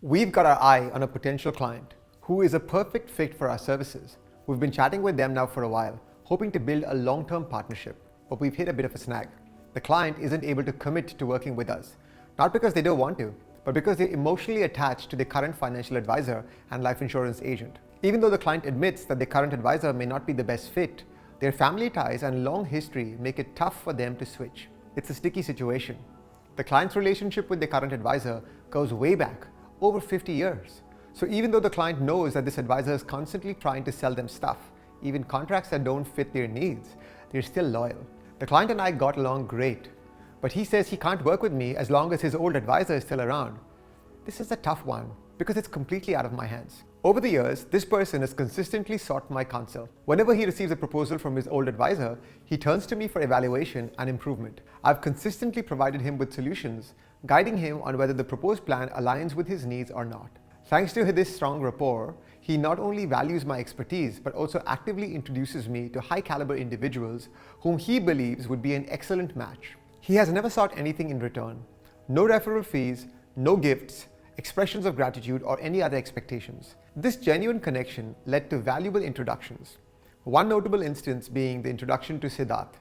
We've got our eye on a potential client who is a perfect fit for our services. We've been chatting with them now for a while, hoping to build a long-term partnership, but we've hit a bit of a snag. The client isn't able to commit to working with us, not because they don't want to, but because they're emotionally attached to their current financial advisor and life insurance agent. Even though the client admits that their current advisor may not be the best fit, their family ties and long history make it tough for them to switch. It's a sticky situation. The client's relationship with their current advisor goes way back, over 50 years. So even though the client knows that this advisor is constantly trying to sell them stuff, even contracts that don't fit their needs, they're still loyal. The client and I got along great, but he says he can't work with me as long as his old advisor is still around. This is a tough one because it's completely out of my hands. Over the years, this person has consistently sought my counsel. Whenever he receives a proposal from his old advisor, he turns to me for evaluation and improvement. I've consistently provided him with solutions, guiding him on whether the proposed plan aligns with his needs or not. Thanks to this strong rapport, he not only values my expertise, but also actively introduces me to high-caliber individuals whom he believes would be an excellent match. He has never sought anything in return. No referral fees, no gifts, expressions of gratitude, or any other expectations. This genuine connection led to valuable introductions. One notable instance being the introduction to Siddarth.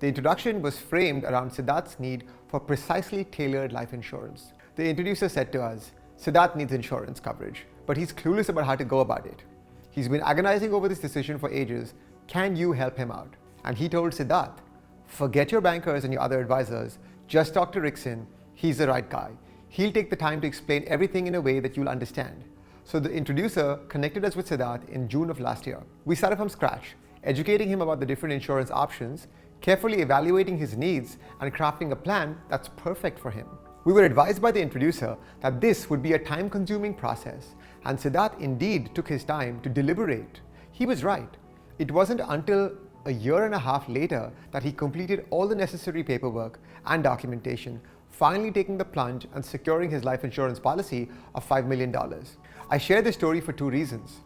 The introduction was framed around Siddarth's need for precisely tailored life insurance. The introducer said to us, Siddarth needs insurance coverage, but he's clueless about how to go about it. He's been agonizing over this decision for ages. Can you help him out? And he told Siddarth, forget your bankers and your other advisors, just talk to Rickson. He's the right guy. He'll take the time to explain everything in a way that you'll understand. So the introducer connected us with Siddarth in June of last year. We started from scratch, educating him about the different insurance options, carefully evaluating his needs, and crafting a plan that's perfect for him. We were advised by the introducer that this would be a time-consuming process, and Siddarth indeed took his time to deliberate. He was right. It wasn't until a year and a half later that he completed all the necessary paperwork and documentation, finally taking the plunge and securing his life insurance policy of $5 million. I share this story for two reasons.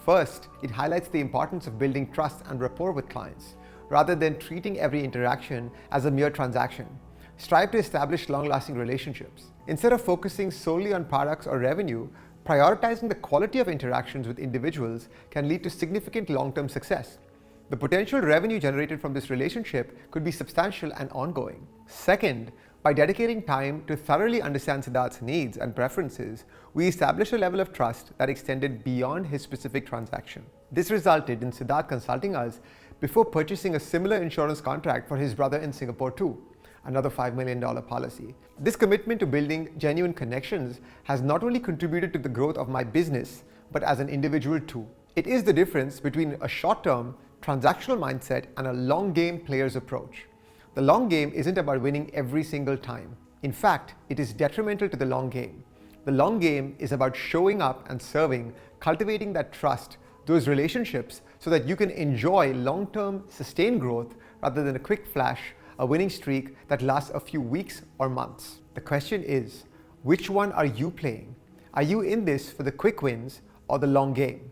First, it highlights the importance of building trust and rapport with clients, rather than treating every interaction as a mere transaction. Strive to establish long-lasting relationships. Instead of focusing solely on products or revenue, prioritizing the quality of interactions with individuals can lead to significant long-term success. The potential revenue generated from this relationship could be substantial and ongoing. Second, by dedicating time to thoroughly understand Siddarth's needs and preferences, we established a level of trust that extended beyond his specific transaction. This resulted in Siddarth consulting us before purchasing a similar insurance contract for his brother in Singapore too, another $5 million policy. This commitment to building genuine connections has not only contributed to the growth of my business, but as an individual too. It is the difference between a short-term, transactional mindset and a long-game player's approach. The long game isn't about winning every single time. In fact, it is detrimental to the long game. The long game is about showing up and serving, cultivating that trust, those relationships, so that you can enjoy long-term sustained growth rather than a quick flash, a winning streak that lasts a few weeks or months. The question is, which one are you playing? Are you in this for the quick wins or the long game?